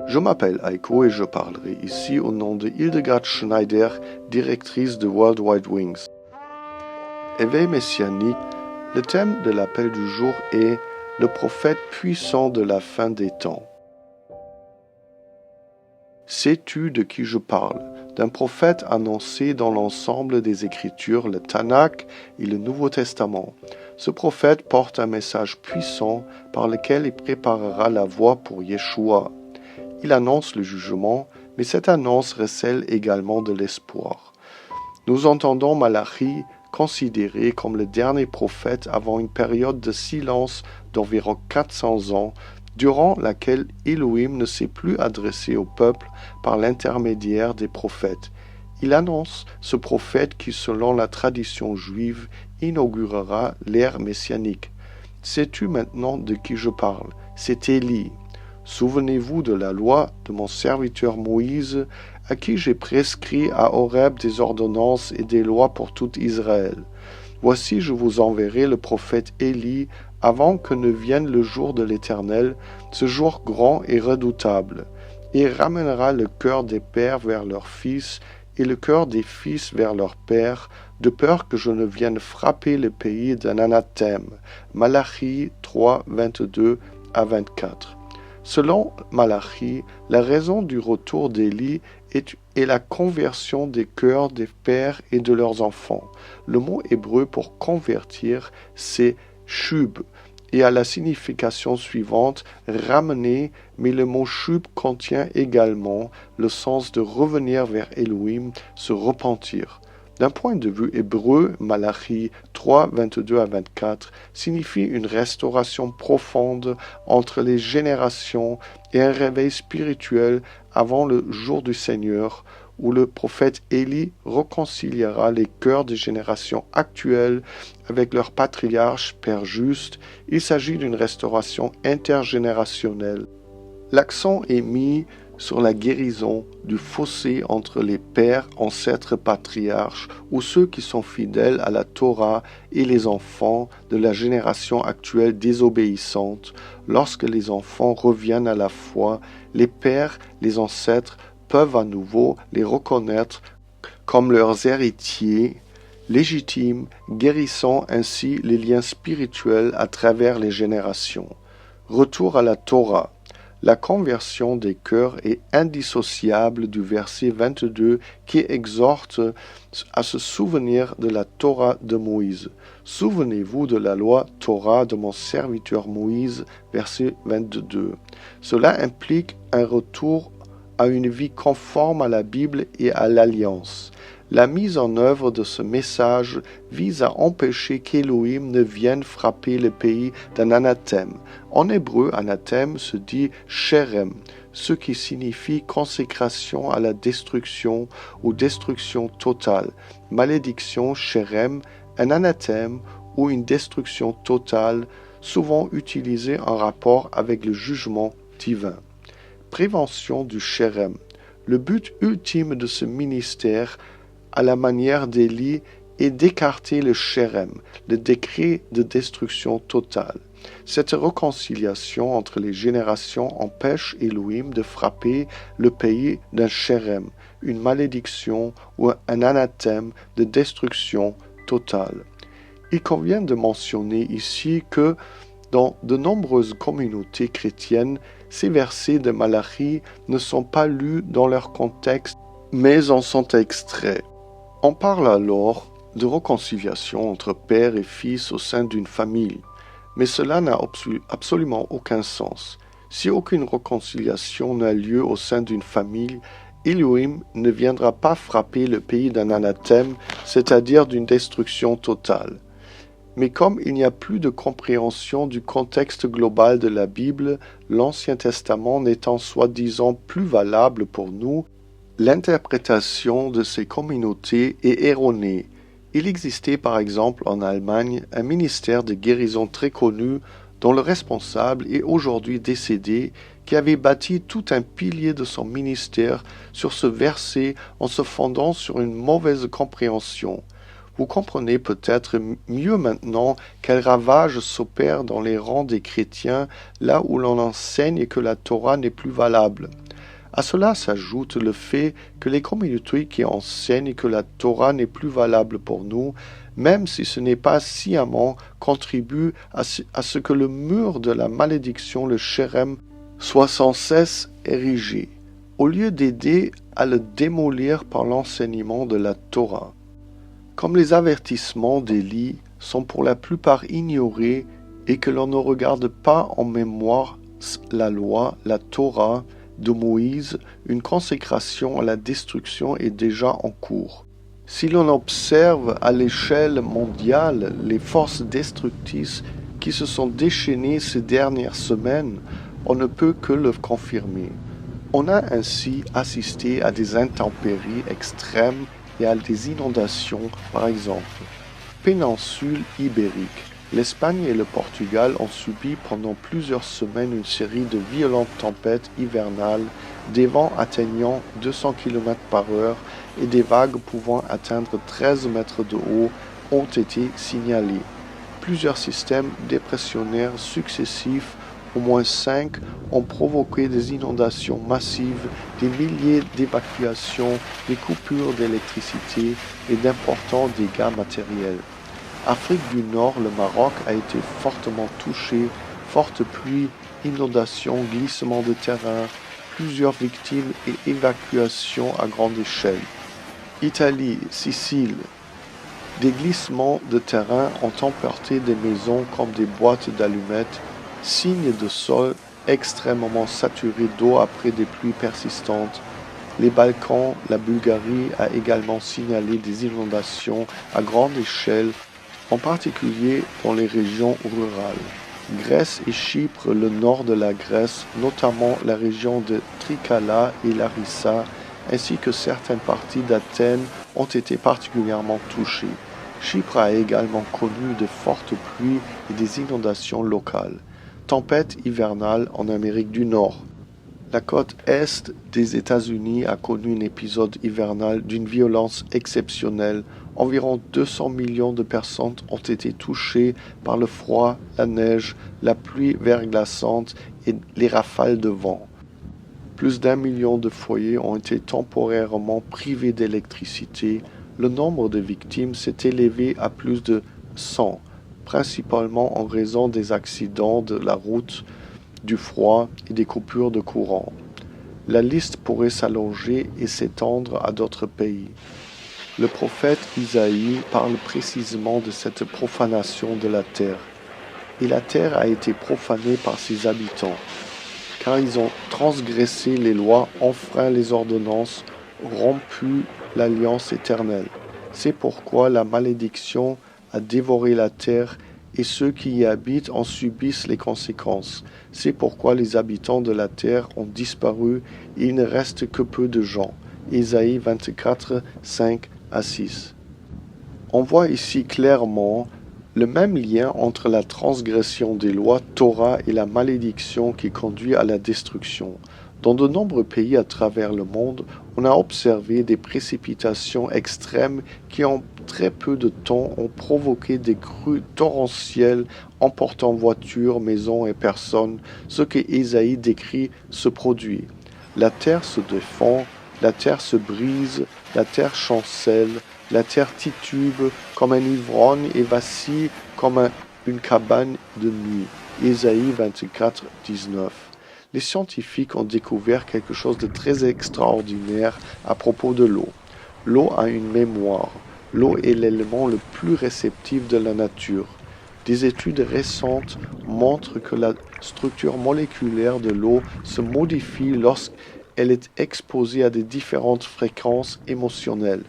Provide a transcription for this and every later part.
Je m'appelle Heiko et je parlerai ici au nom de Hildegard Schneider, directrice de World Wide Wings. Éveil messianique, le thème de l'appel du jour est le prophète puissant de la fin des temps. Sais-tu de qui je parle? D'un prophète annoncé dans l'ensemble des Écritures, le Tanakh et le Nouveau Testament. Ce prophète porte un message puissant par lequel il préparera la voie pour Yeshua. Il annonce le jugement, mais cette annonce recèle également de l'espoir. Nous entendons Malachi considéré comme le dernier prophète avant une période de silence d'environ 400 ans, durant laquelle Elohim ne s'est plus adressé au peuple par l'intermédiaire des prophètes. Il annonce ce prophète qui, selon la tradition juive, inaugurera l'ère messianique. Sais-tu maintenant de qui je parle? C'est Élie. Souvenez-vous de la loi de mon serviteur Moïse, à qui j'ai prescrit à Horeb des ordonnances et des lois pour tout Israël. Voici, je vous enverrai le prophète Élie avant que ne vienne le jour de l'Éternel, ce jour grand et redoutable. Et il ramènera le cœur des pères vers leurs fils et le cœur des fils vers leurs pères, de peur que je ne vienne frapper le pays d'un anathème. Malachi 3, 22 à 24. Selon Malachi, la raison du retour d'Élie est la conversion des cœurs des pères et de leurs enfants. Le mot hébreu pour convertir, c'est shub, et a la signification suivante, ramener, mais le mot shub contient également le sens de revenir vers Elohim, se repentir. D'un point de vue hébreu, Malachi 3, 22 à 24 signifie une restauration profonde entre les générations et un réveil spirituel avant le jour du Seigneur, où le prophète Élie réconciliera les cœurs des générations actuelles avec leur patriarche, Père juste. Il s'agit d'une restauration intergénérationnelle. L'accent est mis sur la guérison du fossé entre les pères, ancêtres, patriarches, ou ceux qui sont fidèles à la Torah, et les enfants de la génération actuelle désobéissante. Lorsque les enfants reviennent à la foi, les pères, les ancêtres, peuvent à nouveau les reconnaître comme leurs héritiers légitimes, guérissant ainsi les liens spirituels à travers les générations. Retour à la Torah. La conversion des cœurs est indissociable du verset 22 qui exhorte à se souvenir de la Torah de Moïse. Souvenez-vous de la loi Torah de mon serviteur Moïse, verset 22. Cela implique un retour à une vie conforme à la Bible et à l'Alliance. La mise en œuvre de ce message vise à empêcher qu'Élohim ne vienne frapper le pays d'un anathème. En hébreu, anathème se dit sherem, ce qui signifie consécration à la destruction ou destruction totale. Malédiction, sherem, un anathème ou une destruction totale, souvent utilisé en rapport avec le jugement divin. Prévention du sherem. Le but ultime de ce ministère, à la manière d'Élie, est d'écarter le sherem, le décret de destruction totale. Cette réconciliation entre les générations empêche Elohim de frapper le pays d'un sherem, une malédiction ou un anathème de destruction totale. Il convient de mentionner ici que dans de nombreuses communautés chrétiennes, ces versets de Malachi ne sont pas lus dans leur contexte, mais en sont extraits. On parle alors de réconciliation entre père et fils au sein d'une famille, mais cela n'a absolument aucun sens. Si aucune réconciliation n'a lieu au sein d'une famille, Elohim ne viendra pas frapper le pays d'un anathème, c'est-à-dire d'une destruction totale. Mais comme il n'y a plus de compréhension du contexte global de la Bible, l'Ancien Testament n'étant soi-disant plus valable pour nous, l'interprétation de ces communautés est erronée. Il existait par exemple en Allemagne un ministère de guérison très connu dont le responsable est aujourd'hui décédé, qui avait bâti tout un pilier de son ministère sur ce verset en se fondant sur une mauvaise compréhension. Vous comprenez peut-être mieux maintenant quel ravage s'opère dans les rangs des chrétiens là où l'on enseigne que la Torah n'est plus valable. À cela s'ajoute le fait que les communautés qui enseignent que la Torah n'est plus valable pour nous, même si ce n'est pas sciemment, contribuent à ce que le mur de la malédiction, le Sherem, soit sans cesse érigé, au lieu d'aider à le démolir par l'enseignement de la Torah. Comme les avertissements d'Élie sont pour la plupart ignorés et que l'on ne regarde pas en mémoire la loi, la Torah de Moïse, une consécration à la destruction est déjà en cours. Si l'on observe à l'échelle mondiale les forces destructrices qui se sont déchaînées ces dernières semaines, on ne peut que le confirmer. On a ainsi assisté à des intempéries extrêmes et à des inondations, par exemple. Péninsule ibérique. L'Espagne et le Portugal ont subi pendant plusieurs semaines une série de violentes tempêtes hivernales, des vents atteignant 200 km/h et des vagues pouvant atteindre 13 mètres de haut ont été signalés. Plusieurs systèmes dépressionnaires successifs, au moins 5, ont provoqué des inondations massives, des milliers d'évacuations, des coupures d'électricité et d'importants dégâts matériels. Afrique du Nord, le Maroc a été fortement touché, fortes pluies, inondations, glissements de terrain, plusieurs victimes et évacuations à grande échelle. Italie, Sicile, des glissements de terrain ont emporté des maisons comme des boîtes d'allumettes, signe de sol extrêmement saturé d'eau après des pluies persistantes. Les Balkans, la Bulgarie a également signalé des inondations à grande échelle, en particulier dans les régions rurales. Grèce et Chypre, le nord de la Grèce, notamment la région de Trikala et Larissa, ainsi que certaines parties d'Athènes, ont été particulièrement touchées. Chypre a également connu de fortes pluies et des inondations locales. Tempête hivernale en Amérique du Nord. La côte est des États-Unis a connu un épisode hivernal d'une violence exceptionnelle. Environ 200 millions de personnes ont été touchées par le froid, la neige, la pluie verglaçante et les rafales de vent. Plus d'1 million de foyers ont été temporairement privés d'électricité. Le nombre de victimes s'est élevé à plus de 100, principalement en raison des accidents de la route, du froid et des coupures de courant. La liste pourrait s'allonger et s'étendre à d'autres pays. Le prophète Isaïe parle précisément de cette profanation de la terre. Et la terre a été profanée par ses habitants, car ils ont transgressé les lois, enfreint les ordonnances, rompu l'alliance éternelle. C'est pourquoi la malédiction a dévoré la terre et ceux qui y habitent en subissent les conséquences. C'est pourquoi les habitants de la terre ont disparu et il ne reste que peu de gens. Ésaïe 24, 5 à 6. On voit ici clairement le même lien entre la transgression des lois Torah et la malédiction qui conduit à la destruction. Dans de nombreux pays à travers le monde, on a observé des précipitations extrêmes qui en très peu de temps ont provoqué des crues torrentielles emportant voitures, maisons et personnes, ce que Ésaïe décrit se produit. La terre se défend, la terre se brise, la terre chancelle, la terre titube comme un ivrogne et vacille comme une cabane de nuit. Ésaïe 24, 19. Les scientifiques ont découvert quelque chose de très extraordinaire à propos de l'eau. L'eau a une mémoire. L'eau est l'élément le plus réceptif de la nature. Des études récentes montrent que la structure moléculaire de l'eau se modifie lorsqu'elle est exposée à des différentes fréquences émotionnelles.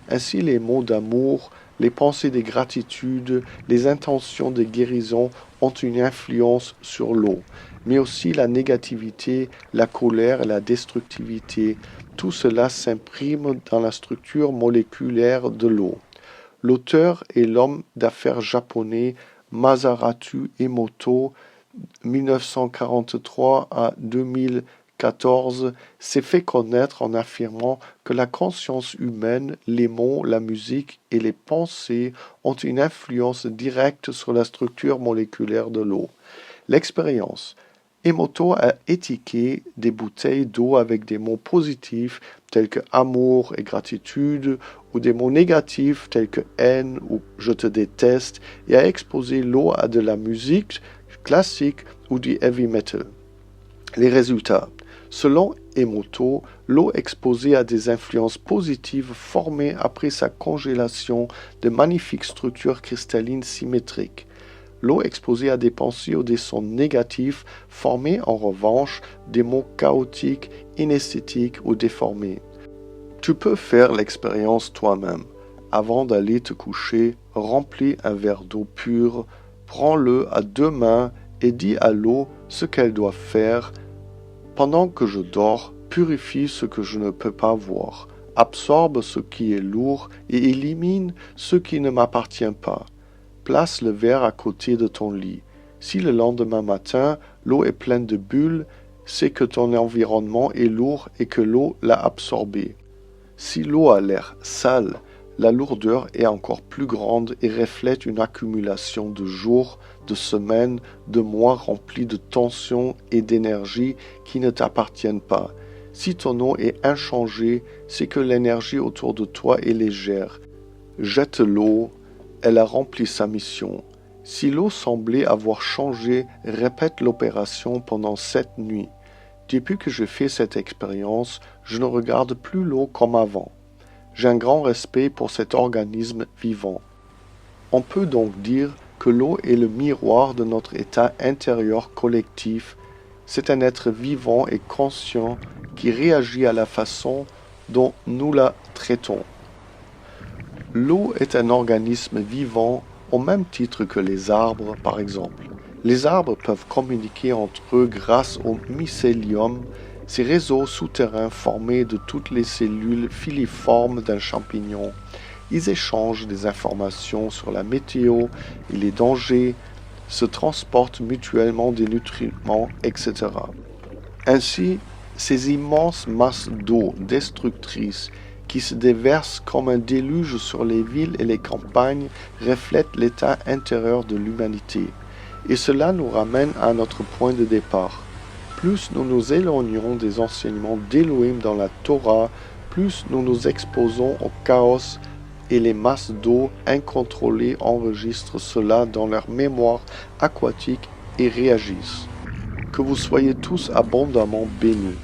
Ainsi, les mots d'amour, les pensées de gratitude, les intentions de guérison ont une influence sur l'eau, mais aussi la négativité, la colère et la destructivité. Tout cela s'imprime dans la structure moléculaire de l'eau. L'auteur est l'homme d'affaires japonais Masaratsu Emoto, 1943 à 2014, s'est fait connaître en affirmant que la conscience humaine, les mots, la musique et les pensées ont une influence directe sur la structure moléculaire de l'eau. L'expérience Emoto a étiqueté des bouteilles d'eau avec des mots positifs tels que amour et gratitude, ou des mots négatifs tels que haine ou je te déteste, et a exposé l'eau à de la musique classique ou du heavy metal. Les résultats. Selon Emoto, l'eau exposée à des influences positives formées après sa congélation de magnifiques structures cristallines symétriques. L'eau exposée à des pensées ou des sons négatifs formait en revanche des mots chaotiques, inesthétiques ou déformés. Tu peux faire l'expérience toi-même. Avant d'aller te coucher, remplis un verre d'eau pure, prends-le à 2 mains et dis à l'eau ce qu'elle doit faire. Pendant que je dors, purifie ce que je ne peux pas voir, absorbe ce qui est lourd et élimine ce qui ne m'appartient pas. Place le verre à côté de ton lit. Si le lendemain matin, l'eau est pleine de bulles, c'est que ton environnement est lourd et que l'eau l'a absorbé. Si l'eau a l'air sale, la lourdeur est encore plus grande et reflète une accumulation de jours, de semaines, de mois remplis de tensions et d'énergie qui ne t'appartiennent pas. Si ton eau est inchangée, c'est que l'énergie autour de toi est légère. Jette l'eau, elle a rempli sa mission. Si l'eau semblait avoir changé, répète l'opération pendant 7 nuits. Depuis que je fais cette expérience, je ne regarde plus l'eau comme avant. J'ai un grand respect pour cet organisme vivant. On peut donc dire que l'eau est le miroir de notre état intérieur collectif. C'est un être vivant et conscient qui réagit à la façon dont nous la traitons. L'eau est un organisme vivant au même titre que les arbres, par exemple. Les arbres peuvent communiquer entre eux grâce au mycélium, ces réseaux souterrains formés de toutes les cellules filiformes d'un champignon. Ils échangent des informations sur la météo et les dangers, se transportent mutuellement des nutriments, etc. Ainsi, ces immenses masses d'eau destructrices qui se déversent comme un déluge sur les villes et les campagnes reflètent l'état intérieur de l'humanité. Et cela nous ramène à notre point de départ. Plus nous nous éloignons des enseignements d'Elohim dans la Torah, plus nous nous exposons au chaos et les masses d'eau incontrôlées enregistrent cela dans leur mémoire aquatique et réagissent. Que vous soyez tous abondamment bénis.